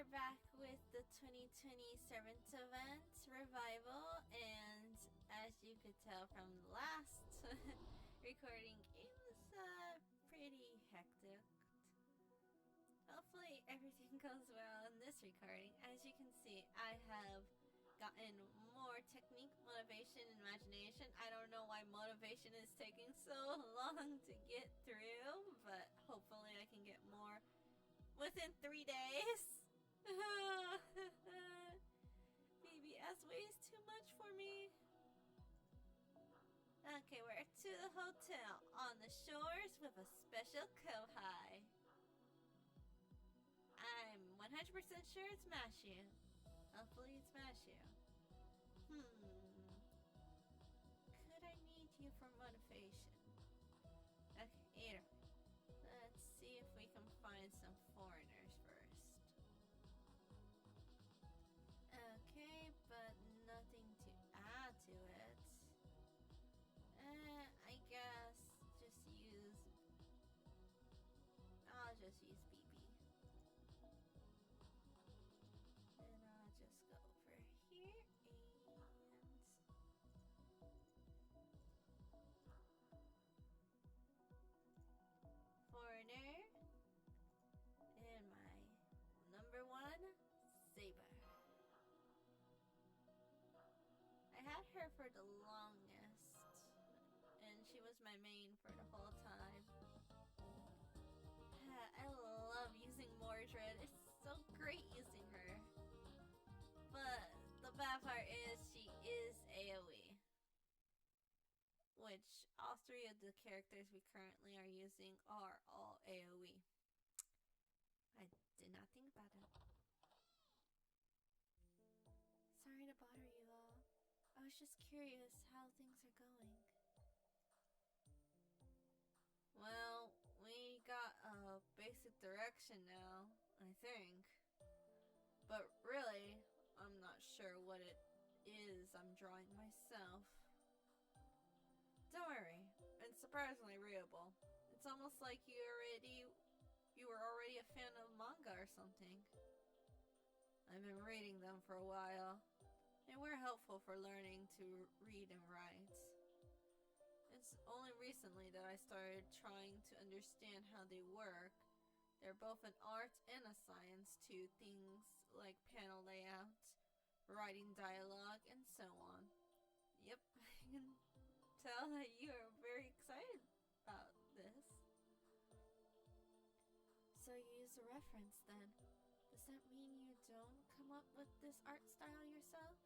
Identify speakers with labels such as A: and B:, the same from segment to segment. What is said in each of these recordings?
A: we're back with the 2020 Servant Event Revival, and as you could tell from the last recording, it was pretty hectic. Hopefully everything goes well in this recording. As you can see, I have gotten more technique, motivation, and imagination. I don't know why motivation is taking so long to get through, but hopefully I can get more within 3 days. BBS weighs too much for me. Okay, we're to the hotel on the shores with a special kohai. I'm 100% sure it's Mashu. Hopefully it's Mashu. Could I need you for motivation? Okay, either. Let's see if we can find some foreigners first. Okay, but nothing to add to it. I guess I'll just use BB. And I'll just go over here and foreigner. And my number one, Saber. I had her for the longest, and she was my main for the whole time. I love using Mordred. It's so great using her. But the bad part is she is AoE. Which all three of the characters we currently are using are all AoE. I did not think about it. Sorry to bother you all. I was just curious how things are going. Well, we got a basic direction now, I think. But really, I'm not sure what it is I'm drawing myself. Don't worry, it's surprisingly readable. It's almost like you were already a fan of manga or something. I've been reading them for a while. They were helpful for learning to read and write. It's only recently that I started trying to understand how they work. They're both an art and a science to things like panel layout, writing dialogue, and so on. Yep, I can tell that you are very excited about this. So you use a reference then. Does that mean you don't come up with this art style yourself?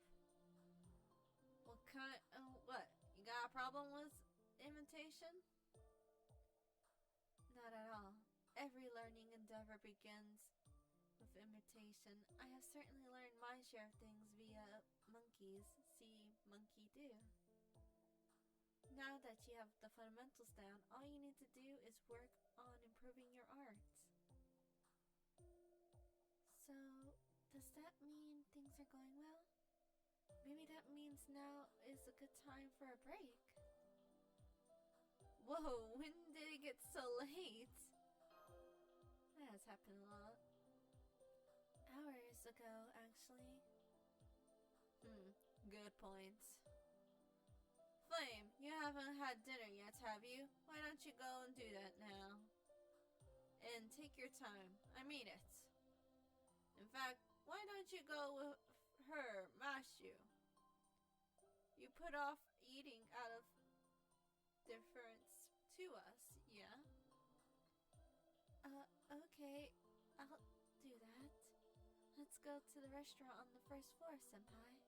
A: What? You got a problem with imitation? Not at all. Every learning endeavor begins with imitation. I have certainly learned my share of things via monkeys. See monkey do. Now that you have the fundamentals down, all you need to do is work on improving your art. So, does that mean things are going well? Maybe that means now is a good time for a break. Whoa, when did it get so late? That has happened a lot. Hours ago, actually. Good point. Flame, you haven't had dinner yet, have you? Why don't you go and do that now? And take your time. I mean it. In fact, why don't you go with her, Mashu? You put off eating out of deference to us, yeah? Okay, I'll do that. Let's go to the restaurant on the first floor, senpai.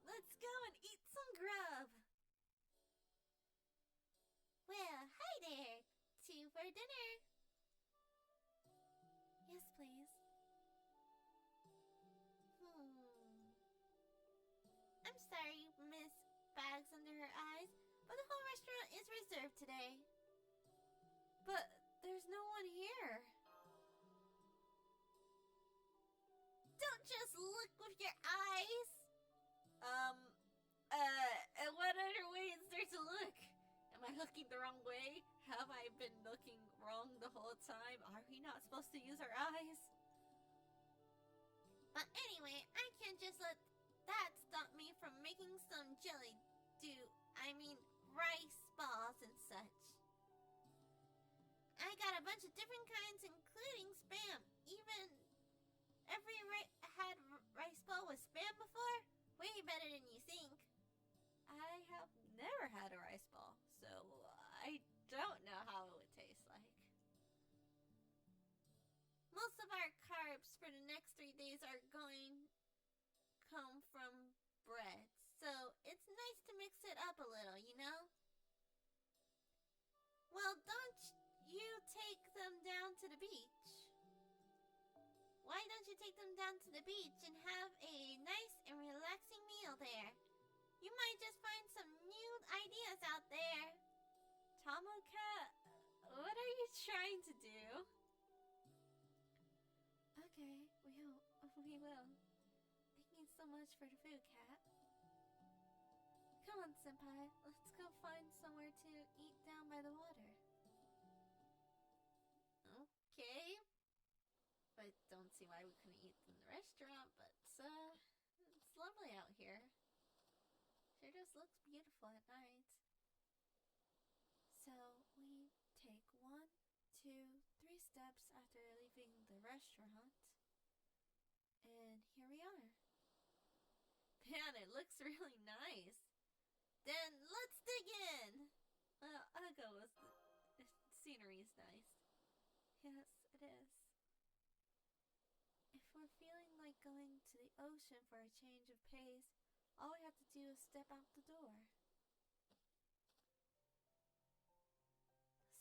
A: Let's go and eat some grub! Well, hi there! 2 for dinner! Yes, please. I'm sorry, Miss Bags Under Her Eyes, but the whole restaurant is reserved today. But there's no one here. Don't just look with your eyes! What other way is there to look? Am I looking the wrong way? Have I been looking wrong the whole time? Are we not supposed to use our eyes? But anyway, I can't just let that stop me from making some rice balls and such. I got a bunch of different kinds, including Spam. Even had rice ball with Spam before? Way better than you think. I have never had a rice ball, so I don't know how it would taste like. Most of our carbs for the next 3 days are going come from bread, so it's nice to mix it up a little, you know? Well, don't you take them down to the beach? Why don't you take them down to the beach and have a nice and relaxing meal there? You might just find some new ideas out there. Tomoka, what are you trying to do? Okay, we will. Thank you so much for the food, Cat. Come on, Senpai. Let's go find somewhere to eat down by the water. Okay. I don't see why we couldn't eat in the restaurant, but it's lovely out here. Sure just looks beautiful at night. So we take 1, 2, 3 steps after leaving the restaurant, and here we are. Man, it looks really nice. Then let's dig in. Well, I'll go with the scenery's nice. Yes, it is. If we're feeling like going to the ocean for a change of pace, all we have to do is step out the door.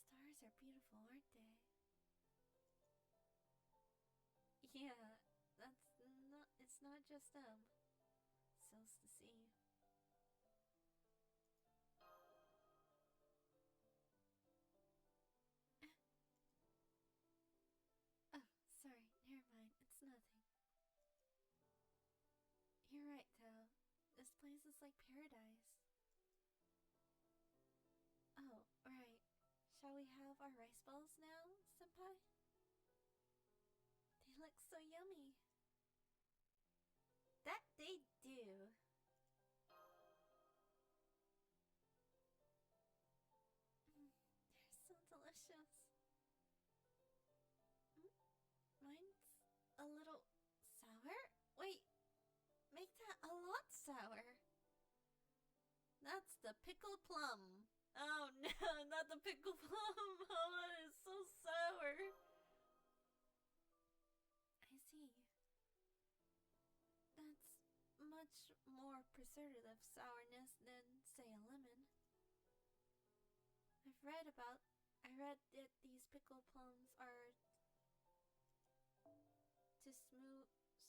A: The stars are beautiful, aren't they? Yeah, it's not just them. So's the sea. Oh, sorry, never mind, it's nothing. You're right, though. This place is like paradise. Oh, right. Shall we have our rice balls now, Senpai? They look so yummy. That they do. They're so delicious. Mine's a little sour? Wait, make that a lot sour. That's the pickled plum. Oh no, not the pickled plum. Oh, it is so sour. I see. That's much more preservative sourness than, say, a lemon. I read that these pickled plums are to soothe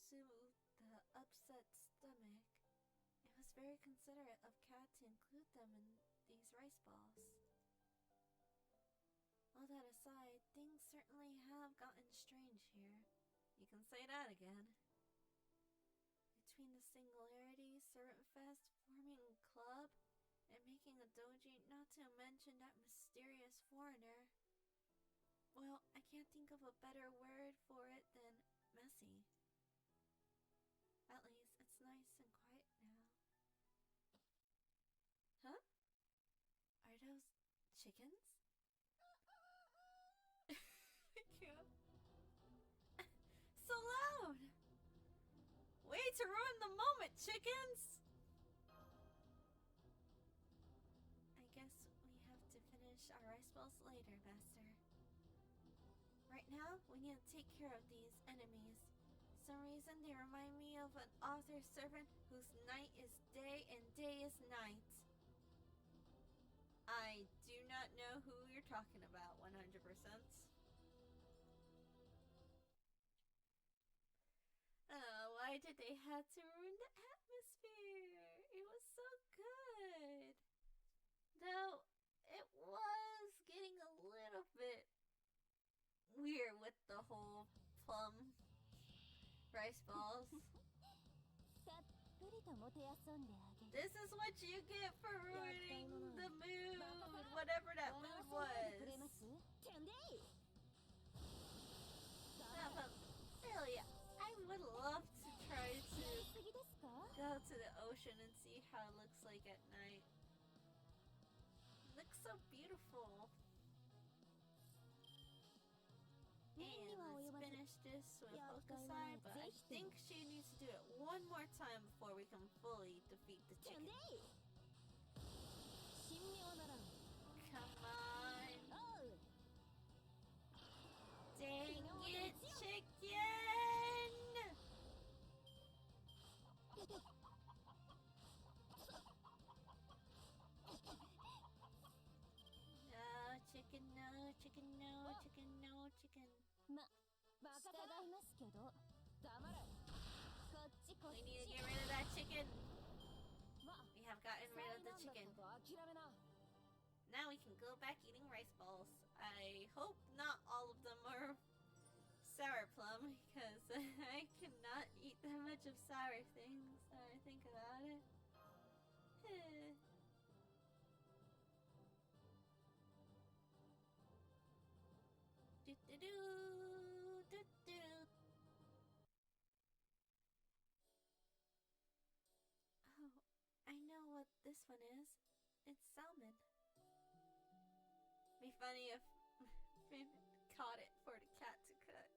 A: the upset stomach. It was very considerate of Cat to include them in these rice balls. All that aside, things certainly have gotten strange here. You can say that again. Between the Singularity, Servant Fest, forming a club, and making a dojin, not to mention that mysterious foreigner. Well, I can't think of a better word for it than messy. At least, it's nice and quiet now. Huh? Are those chickens? I can't. So loud! Way to ruin the moment, chickens! I guess we have to finish our rice balls later, Master. Right now, we need to take care of these enemies. For some reason, they remind me of an author's servant whose night is day and day is night. I do not know who you're talking about, 100%. Why did they have to ruin the atmosphere? It was so good. Though, it was getting a little bit weird with the whole plum rice balls. This is what you get for ruining the mood, whatever that mood was. No, but really, I would love to ocean and see how it looks like at night. It looks so beautiful. And let's finish this with Hokusai, but I think she needs to do it one more time before we can fully defeat the chicken. Come on. Dang it, chicken! No, chicken, no, chicken, no, chicken, no, chicken. We need to get rid of that chicken. We have gotten rid of the chicken. Now we can go back eating rice balls. I hope not all of them are sour plum, because I cannot eat that much of sour things now I think about it. Oh, I know what this one is. It's salmon. Be funny if Finn caught it for the cat to cook.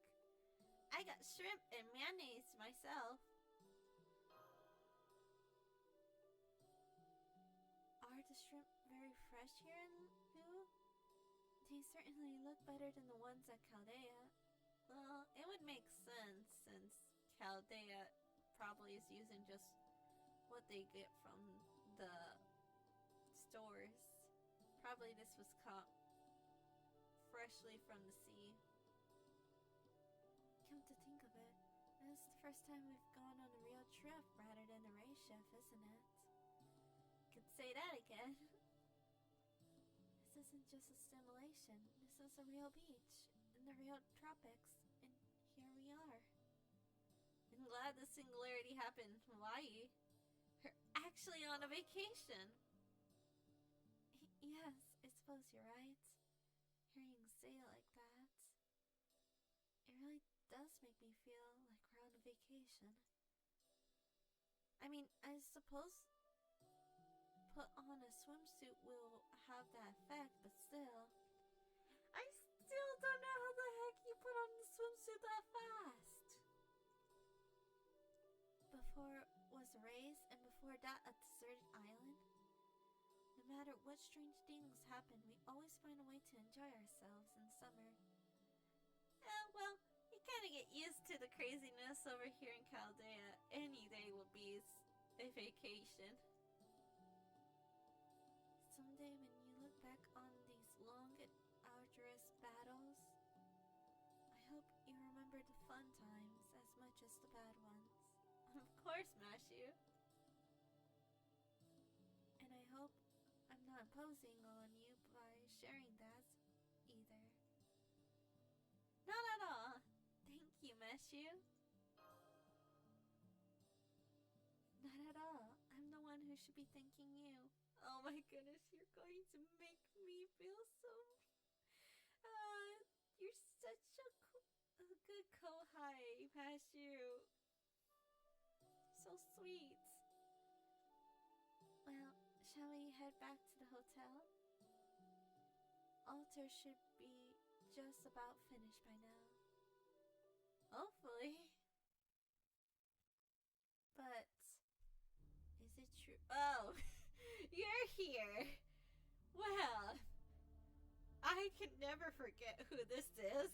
A: I got shrimp and mayonnaise myself. Are the shrimp very fresh here in Luu? They certainly look better than the ones at Chaldea. Well, it would make sense since Chaldea probably is using just what they get from the stores. Probably this was caught freshly from the sea. Come to think of it, this is the first time we've gone on a real trip rather than a race chef, isn't it? Could say that again. This isn't just a simulation. This is a real beach in the real tropics, and here we are. I'm glad the singularity happened in Hawaii. We're actually on a vacation. Yes, I suppose you're right. Hearing you say it like that, it really does make me feel like we're on a vacation. I mean, I suppose put on a swimsuit will have that effect, but still. I still don't know how the heck you put on the swimsuit that fast. Before was a race, and before that a deserted island. No matter what strange things happen, we always find a way to enjoy ourselves in summer. Well, you kinda get used to the craziness over here in Chaldea. Any day will be a vacation. Someday when you look back on these long and arduous battles, I hope you remember the fun times as much as the bad ones. Of course, Mashu. And I hope I'm not imposing on you by sharing that either. Not at all. Thank you, Mashu. Not at all. I'm the one who should be thanking you. Oh my goodness, you're going to make me feel so... you're such a good kohai, Mashu. So sweet. Well, shall we head back to the hotel? Altar should be just about finished by now. Hopefully. But is it true? Oh, you're here. Well, I can never forget who this is.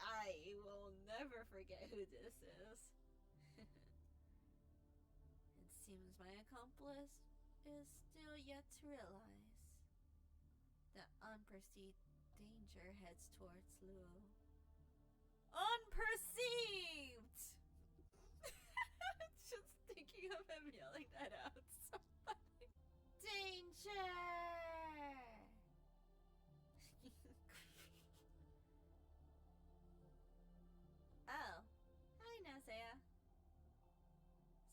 A: I will never forget who this is. It seems my accomplice is still yet to realize that unperceived danger heads towards Luu. Unperceived! Just thinking of him yelling that out so funny. Danger! Oh. Hi, Nazea.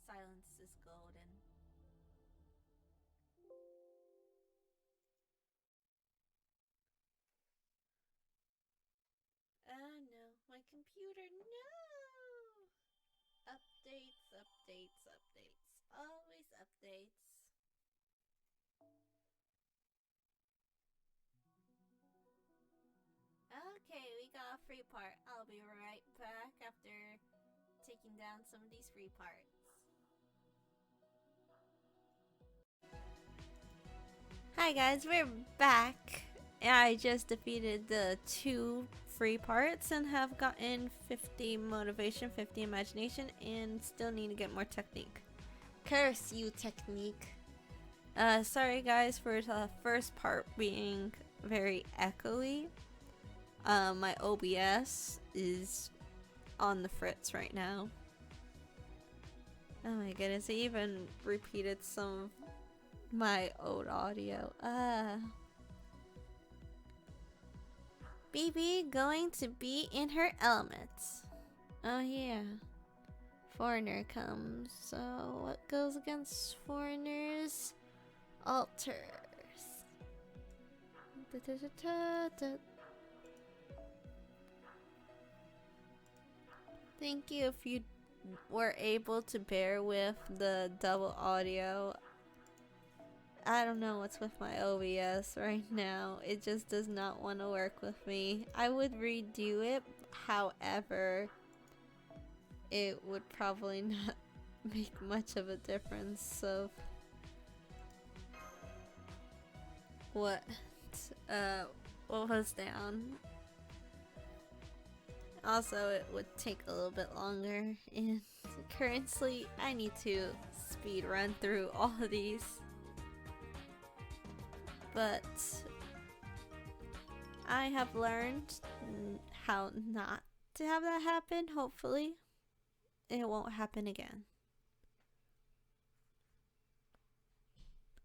A: Silence is golden. Oh no, my computer, no! Updates, updates, updates. Always updates. Okay, we got a free part. I'll be right back after taking down some of these free parts. Hi guys, we're back. I just defeated the 2 free parts and have gotten 50 motivation, 50 imagination, and still need to get more technique. Curse you, technique. Sorry guys for the first part being very echoey. My OBS is on the fritz right now. Oh my goodness, I even repeated some of my old audio. BB going to be in her elements. Oh yeah. Foreigner comes. So what goes against foreigners? Altars. Thank you if you were able to bear with the double audio. I don't know what's with my OBS right now. It just does not want to work with me. I would redo it, however, it would probably not make much of a difference. So, what was down? Also, it would take a little bit longer, and currently, I need to speed run through all of these. But I have learned how not to have that happen. Hopefully it won't happen again.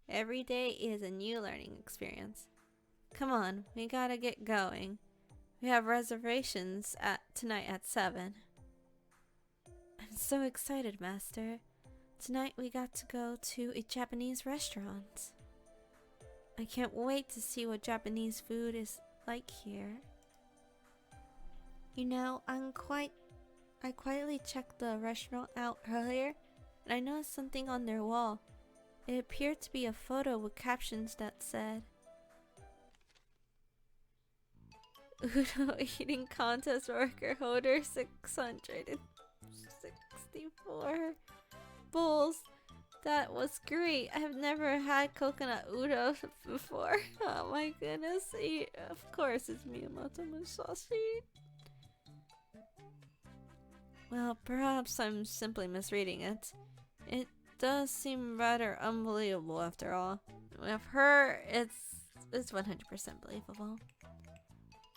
A: Every day is a new learning experience. Come on, we gotta get going. We have reservations tonight at 7. I'm so excited, Master. Tonight we got to go to a Japanese restaurant. I can't wait to see what Japanese food is like here. You know, I quietly checked the restaurant out earlier, and I noticed something on their wall. It appeared to be a photo with captions that said, Udo eating contest worker holder 664 bowls. That was great. I have never had coconut Udo before. Oh my goodness. Of course it's Miyamoto Musashi. Well, perhaps I'm simply misreading it. It does seem rather unbelievable after all. With her, it's 100% believable.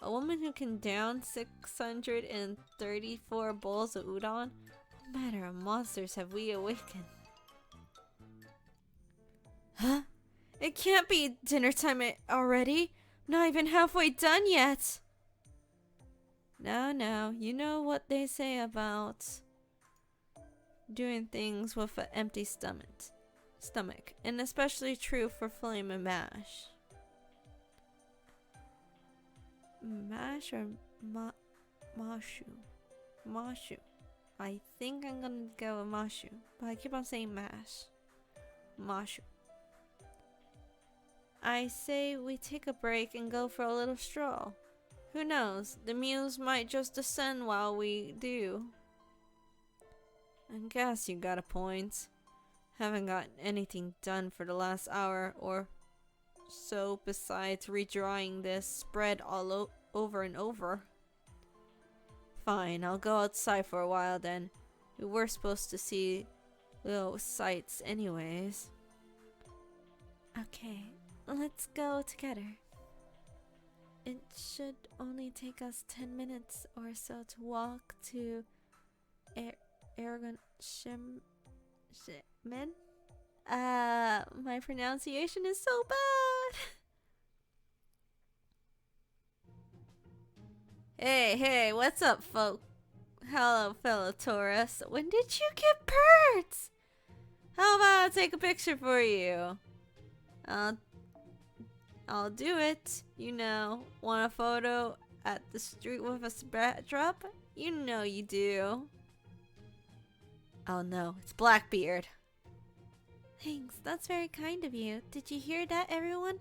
A: A woman who can down 634 bowls of udon? What manner of monsters have we awakened? Huh? It can't be dinner time already. Not even halfway done yet. No, you know what they say about doing things with an empty stomach, and especially true for flame and mash. Mash or mashu? Mashu. I think I'm gonna go with mashu, but I keep on saying mash. Mashu. I say we take a break and go for a little stroll. Who knows, the muse might just descend while we do. I guess you got a point. Haven't gotten anything done for the last hour or so besides redrawing this spread all over and over. Fine, I'll go outside for a while then. We were supposed to see little sights anyways. Okay, let's go together. It should only take us 10 minutes or so to walk to Aragon Shemen? My pronunciation is so bad. Hey, what's up, folk? Hello, fellow tourists. When did you get birds? How about I take a picture for you? I'll do it. You know, want a photo at the street with a backdrop? You know you do. Oh no, it's Blackbeard. Thanks, that's very kind of you. Did you hear that, everyone?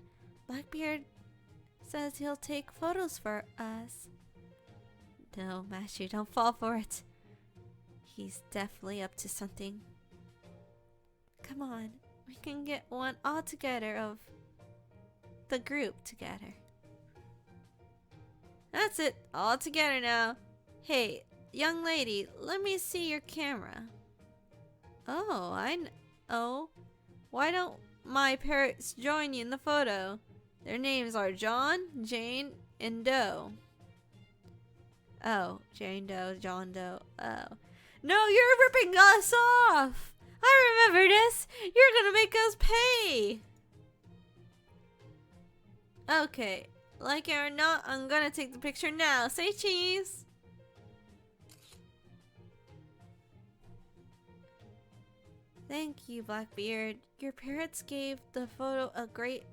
A: Blackbeard says he'll take photos for us. No, Mashu, don't fall for it. He's definitely up to something. Come on, we can get one all together of the group together. That's it, all together now. Hey, young lady, let me see your camera. Oh, why don't my parrots join you in the photo? Their names are John, Jane, and Doe. Oh, Jane Doe, John Doe. Oh. No, you're ripping us off! I remember this! You're gonna make us pay! Okay, like it or not, I'm gonna take the picture now. Say cheese! Thank you, Blackbeard. Your parrots gave the photo a great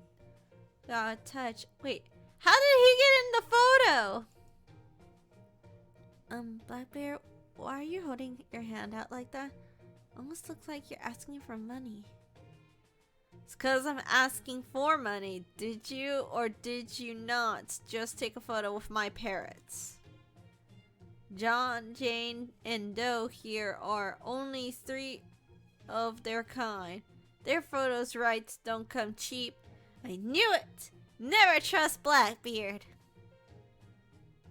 A: touch. Wait, how did he get in the photo? Blackbeard, why are you holding your hand out like that? Almost looks like you're asking for money. It's cause I'm asking for money. Did you or did you not just take a photo with my parrots? John, Jane, and Doe here are only 3 of their kind. Their photos' rights don't come cheap. I knew it! Never trust Blackbeard.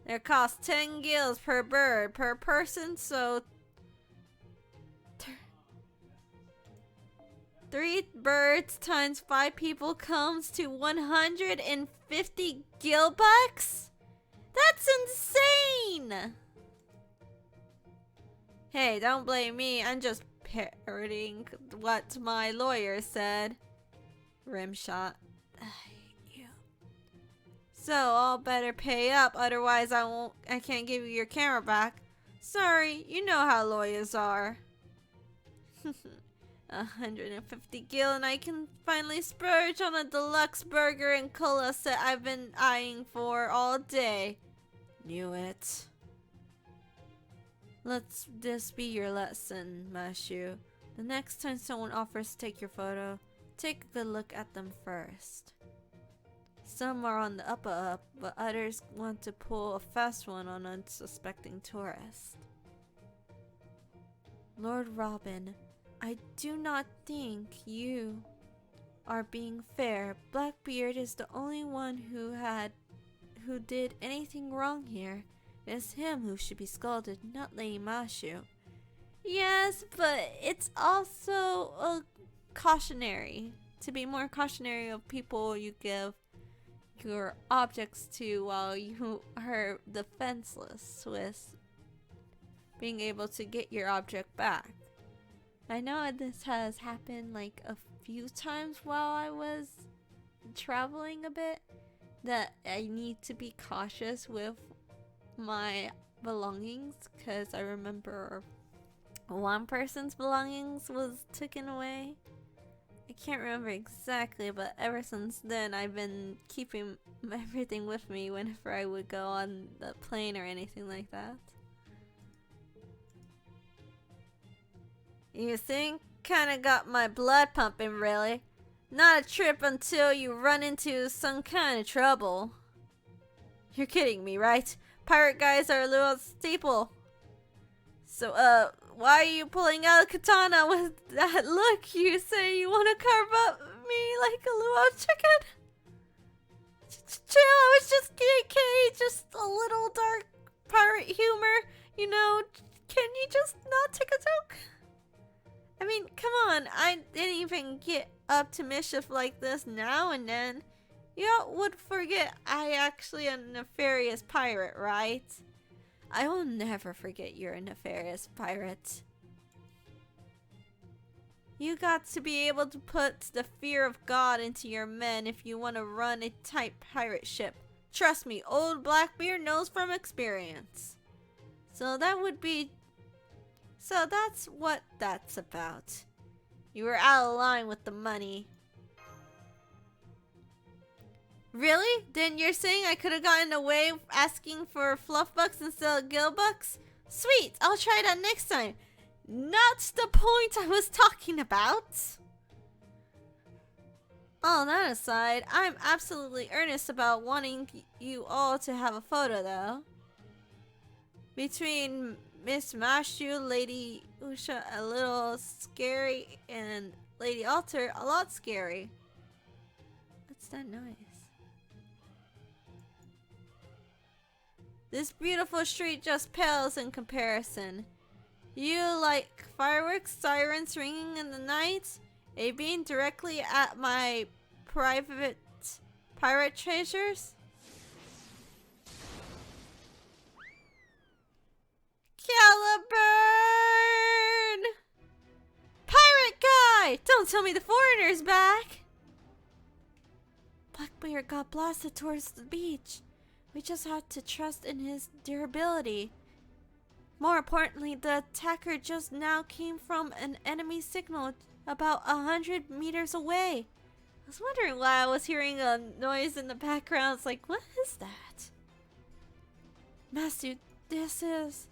A: They cost 10 gills per bird per person, so 3 birds times 5 people comes to 150 gil bucks? That's insane! Hey, don't blame me. I'm just parroting what my lawyer said. Rimshot. So I'll better pay up, otherwise I can't give you your camera back. Sorry, you know how lawyers are. 150 gil and I can finally splurge on a deluxe burger and cola set I've been eyeing for all day. Knew it. Let's this be your lesson, Mashu. The next time someone offers to take your photo, take a good look at them first. Some are on the up, but others want to pull a fast one on unsuspecting tourists. Lord Robin, I do not think you are being fair. Blackbeard is the only one who did anything wrong here. It's him who should be scolded, not Lady Mashu. Yes, but it's also a cautionary. To be more cautionary of people you give your objects to while you are defenseless with being able to get your object back. I know this has happened like a few times while I was traveling a bit, that I need to be cautious with my belongings, because I remember one person's belongings was taken away. I can't remember exactly, but ever since then I've been keeping everything with me whenever I would go on the plane or anything like that. You think? Kinda got my blood pumping, really. Not a trip until you run into some kind of trouble. You're kidding me, right? Pirate guys are a little staple. So, why are you pulling out a katana with that look? You say you want to carve up me like a luau chicken? Chill, I was just kidding, just a little dark pirate humor. You know, can you just not take a joke? I mean, come on, I didn't even get up to mischief like this now and then. You would forget I actually am a nefarious pirate, right? I will never forget you're a nefarious pirate. You got to be able to put the fear of God into your men if you want to run a tight pirate ship. Trust me, old Blackbeard knows from experience. So that's what that's about. You were out of line with the money. Really? Then you're saying I could have gotten away asking for fluff bucks instead of gil bucks? Sweet, I'll try that next time. Not the point I was talking about. All that aside, I'm absolutely earnest about wanting you all to have a photo, though. Between Miss Mashu, Lady Usha, a little scary, and Lady Alter, a lot scary. What's that noise? This beautiful street just pales in comparison. You like fireworks, sirens ringing in the night, a beam directly at my private pirate treasures? Caliburn! Pirate guy! Don't tell me the foreigner's back! Blackbeard got blasted towards the beach. We just had to trust in his durability. More importantly, the attacker just now came from an enemy signal about 100 meters away. I was wondering why I was hearing a noise in the background. It's like, what is that? Master, this is...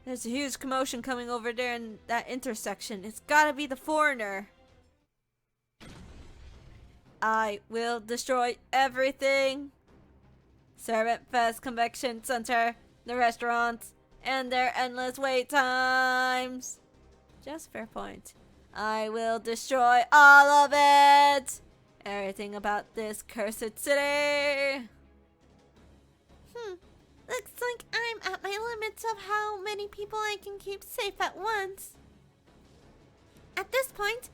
A: There's a huge commotion coming over there in that intersection. It's gotta be the foreigner. I will destroy everything. Servant Fest Convention Center, the restaurants, and their endless wait times. Just fair point. I will destroy all of it. Everything about this cursed city. Looks like I'm at my limits of how many people I can keep safe at once. At this point,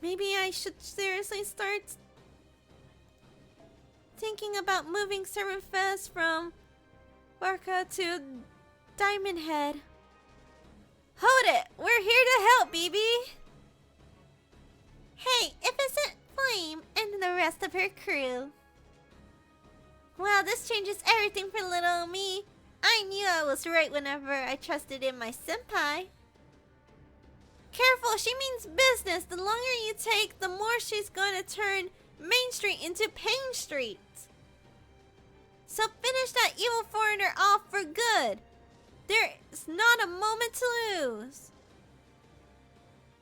A: maybe I should seriously start thinking about moving Servant Fest from Warka to Diamond Head. Hold it! We're here to help, BB! Hey, if it isn't Flame and the rest of her crew. Well, this changes everything for little me. I knew I was right whenever I trusted in my senpai. Careful, she means business. The longer you take, the more she's going to turn Main Street into Pain Street. So finish that evil foreigner off for good. There's not a moment to lose.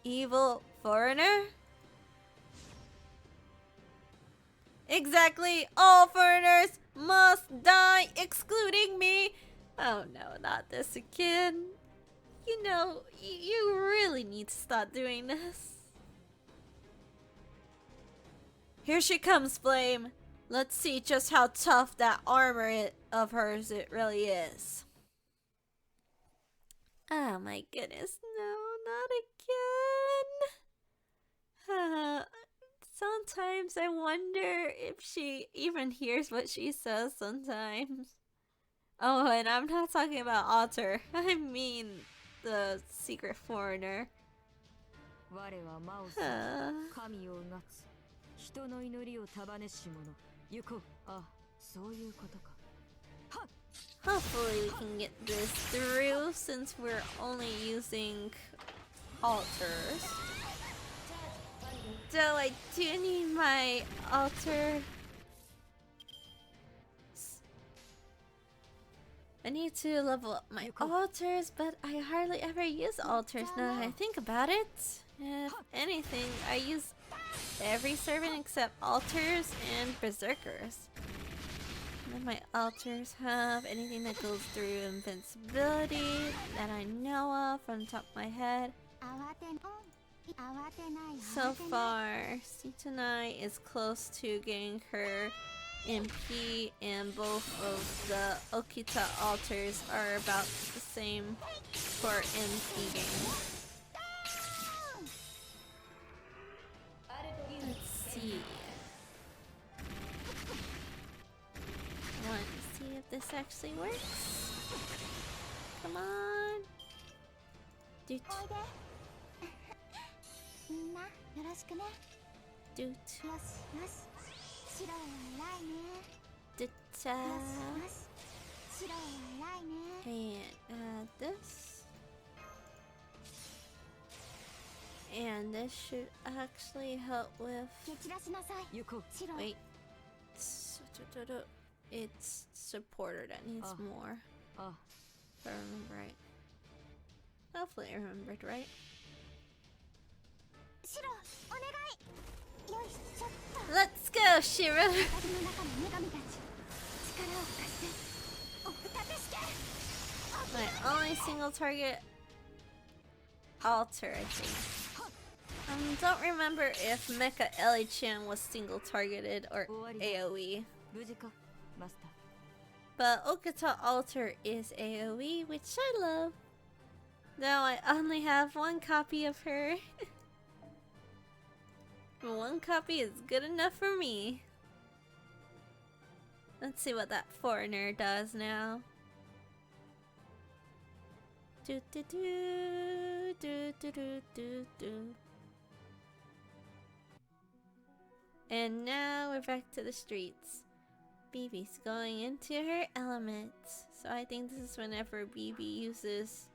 A: Evil foreigner? Exactly. All foreigners must die, excluding me. Oh no, not this again. You know, you really need to stop doing this. Here she comes, Flame. Let's see just how tough that armor of hers it really is. Oh my goodness, no, not again. Sometimes I wonder if she even hears what she says sometimes. Oh, and I'm not talking about Otter. I mean the secret foreigner. Hopefully we can get this through since we're only using altars. Though I do need my altar. I need to level up my altars, but I hardly ever use altars now that I think about it. If anything, I use every servant except altars and berserkers. None of my altars have anything that goes through invincibility that I know of from the top of my head. So far, Sitanai is close to getting her MP, and both of the Okita altars are about the same for MP games. Let's see. I want to see if this actually works. Come on. Doot. Doot. Dita. And add this. And this should actually help with... Wait. It's supporter that needs more. If I remember right. Hopefully I remembered right. Let's go, Shira! My only single target alter, I think. Don't remember if Mecha Ellie-chan was single targeted or AoE. But Okata Alter is AoE, which I love. Though I only have one copy of her. One copy is good enough for me. Let's see what that foreigner does now. Do do do do do do do do. And now we're back to the streets. BB's going into her element. So I think this is whenever BB uses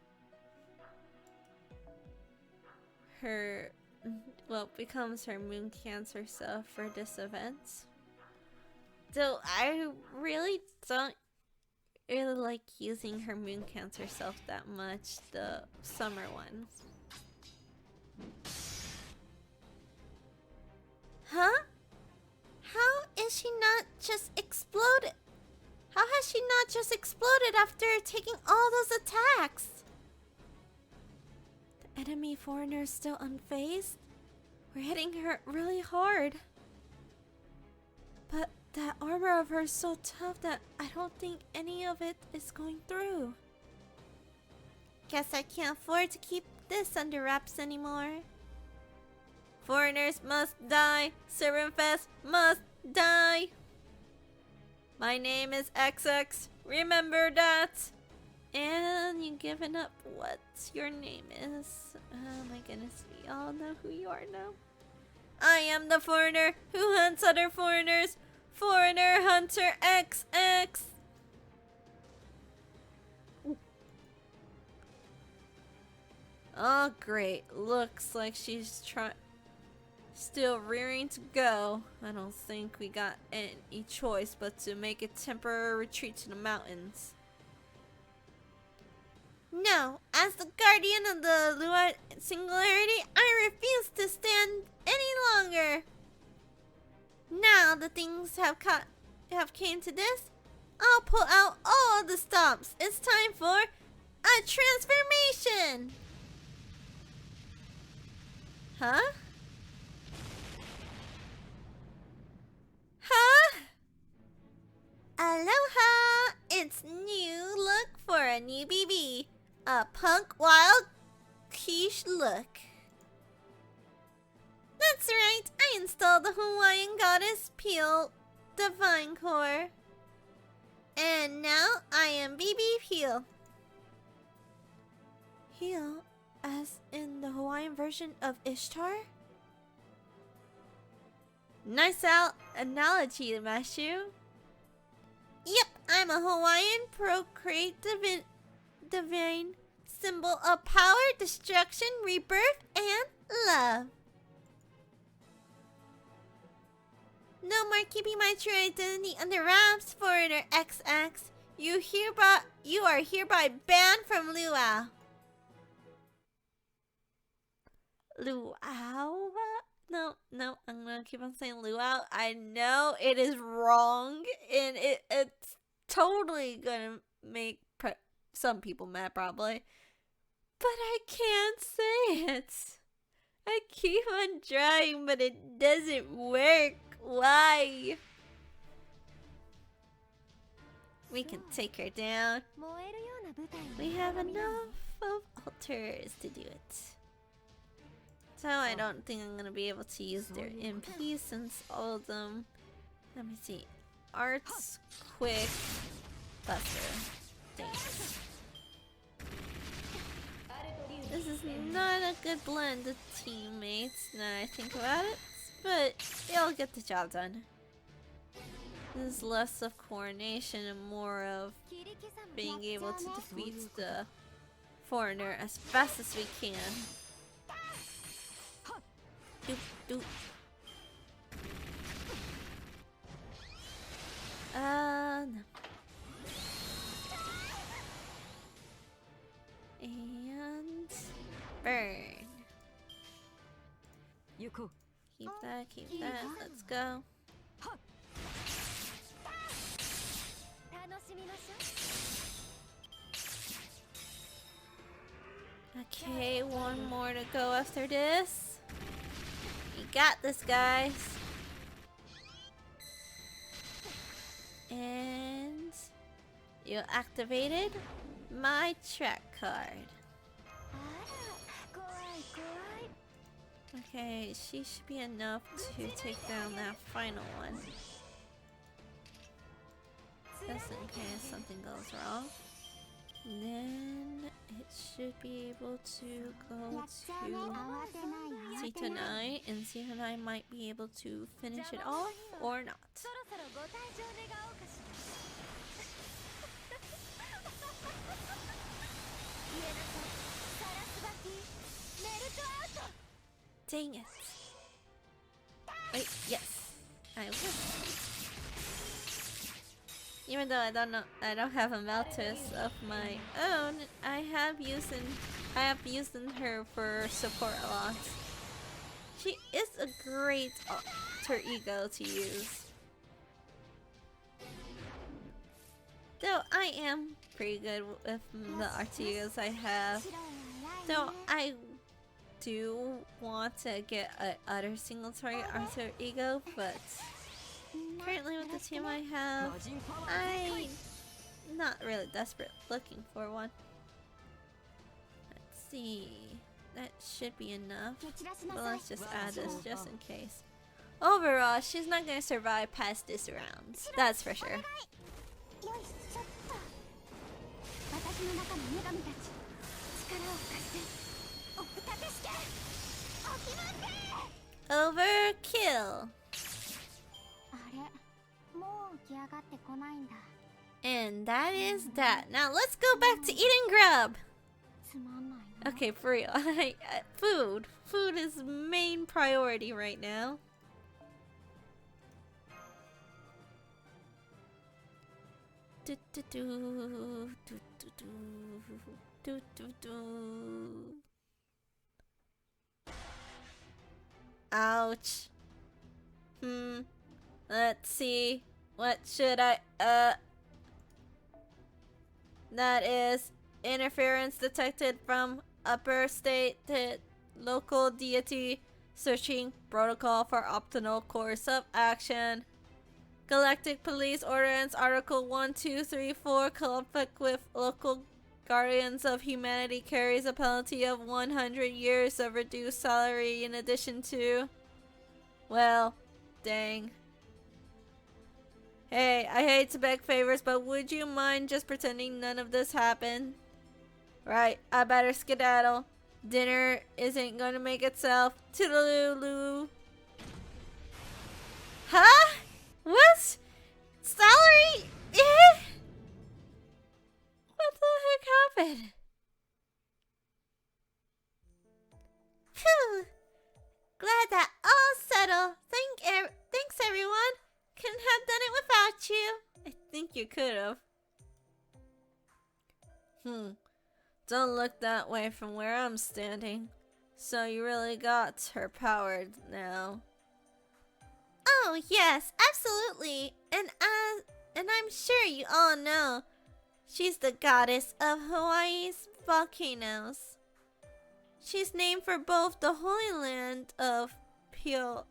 A: her, well, becomes her moon cancer self for this event. Though I really don't really like using her moon cancer self that much, the summer one. Huh? How is she not just exploded? How has she not just exploded after taking all those attacks? The enemy foreigner is still unfazed? We're hitting her really hard. But that armor of hers is so tough that I don't think any of it is going through. Guess I can't afford to keep this under wraps anymore. Foreigners must die. Serapfest must die. My name is XX. Remember that. And you given up what your name is. Oh my goodness, we all know who you are now. I am the foreigner who hunts other foreigners. Foreigner Hunter XX. Oh great, looks like she's still rearing to go. I don't think we got any choice but to make a temporary retreat to the mountains. No, as the guardian of the Lua Singularity, I refuse to stand any longer. Now the things have came to this, I'll pull out all the stops. It's time for a transformation. Huh? Huh? Aloha! It's new look for a new BB. A punk wild quiche look. That's right, I installed the Hawaiian goddess Peel Divine Core. And now I am BB Peel. Peel? As in the Hawaiian version of Ishtar? Nice analogy, Mashu. Yep, I'm a Hawaiian procreate divine symbol of power, destruction, rebirth, and love. No more keeping my true identity under wraps, foreigner XX. You are hereby banned from Luau. Luau? No, I'm gonna keep on saying Luau. I know it is wrong, and it's totally gonna make some people mad, probably. But I can't say it. I keep on trying, but it doesn't work. Why? We can take her down. We have enough of altars to do it. So I don't think I'm gonna be able to use their MP since all of them. Let me see. Arts, quick, buster. Thanks. This is not a good blend of teammates now I think about it, but they'll get the job done. This is less of coordination and more of being able to defeat the foreigner as fast as we can. Doop, doop. No. And burn. Keep that, keep that. Let's go. Okay, one more to go after this. You got this, guys. And you activated my track card. Okay, she should be enough to take down that final one. Just in case something goes wrong. And then it should be able to go to Zeta-9, and Zeta-9 might be able to finish it off or not. Dang it. Wait, yes. I will. Even though I don't have a Meltus of my own, I have used her for support a lot. She is a great alter ego to use. Though I am pretty good with the alter egos I have. Though I do want to get another single target alter ego, but currently with the team I have, I'm not really desperate looking for one. Let's see. That should be enough. But let's just add this just in case. Overall, she's not going to survive past this round. That's for sure. Overkill. And that is that. Now let's go back to eating grub. Okay, for real. Food. Food is main priority right now. Do, do, do, do, do, do, do, do. Ouch. Let's see. What should I, That is interference detected from upper state to local deity. Searching protocol for optimal course of action. Galactic Police Ordinance Article 1234 conflict with local Guardians of Humanity carries a penalty of 100 years of reduced salary in addition to... Well, dang. Hey, I hate to beg favors, but would you mind just pretending none of this happened? Right, I better skedaddle. Dinner isn't gonna make itself. Toodaloo. Huh? What? Salary? Eh? What the heck happened? Phew. Glad that all settled. Thanks everyone. Couldn't have done it without you. I think you could have. Don't look that way from where I'm standing. So you really got her powered now. Oh yes, absolutely. And I'm sure you all know she's the goddess of Hawaii's volcanoes. She's named for both the Holy Land of Piohonomia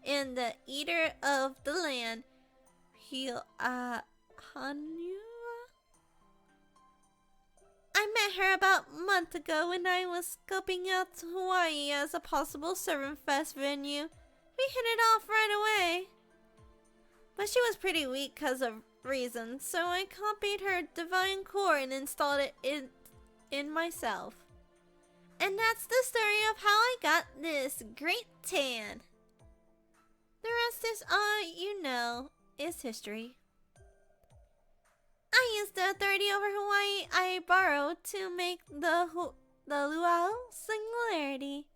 A: and the Eater of the Land, Piohanua. I met her about a month ago when I was scoping out Hawaii as a possible Servant Fest venue. We hit it off right away. But she was pretty weak because of reasons, so I copied her divine core and installed it in myself. And that's the story of how I got this great tan. The rest is all you know, is history. I used the authority over Hawaii I borrowed to make the luau singularity,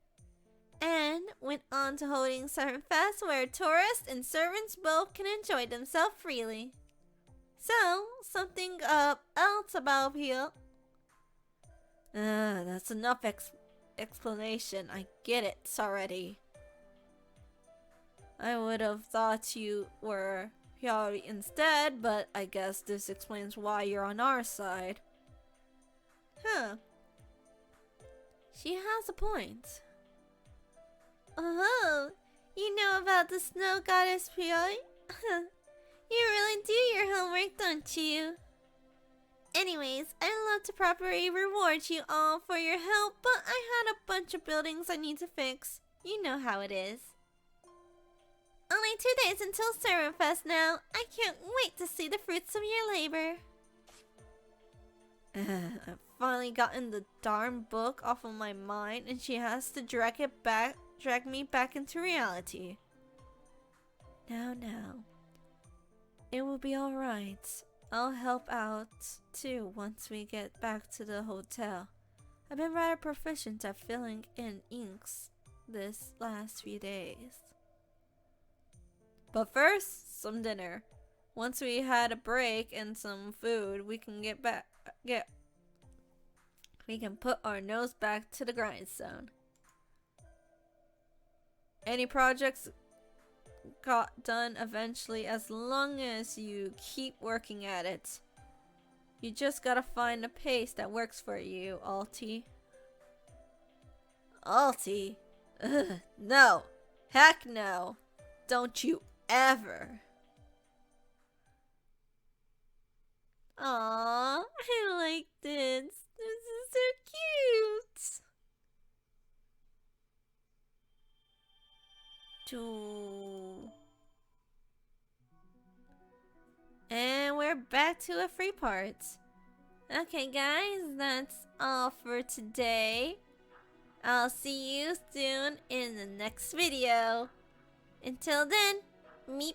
A: and went on to holding Servant Fest where tourists and servants both can enjoy themselves freely. So, something else about Peel. That's enough explanation. I get it already. I would have thought you were Hiyari instead, but I guess this explains why you're on our side. Huh. She has a point. Oh, you know about the snow goddess Hiyari? You really do your homework, don't you? Anyways, I'd love to properly reward you all for your help, but I had a bunch of buildings I need to fix. You know how it is. Only 2 days until Serverfest now. I can't wait to see the fruits of your labor. I've finally gotten the darn book off of my mind, and she has to drag me back into reality. Now. It will be alright. I'll help out too once we get back to the hotel. I've been rather proficient at filling in inks this last few days. But first, some dinner. Once we had a break and some food, we can we can put our nose back to the grindstone. Any projects got done eventually as long as you keep working at it. You just gotta find a pace that works for you, Alti. Alti? Ugh, no. Heck no. Don't you ever. Aww, I like this. This is so cute. And we're back to a free part. Okay guys, that's all for today. I'll see you soon in the next video. Until then, meep.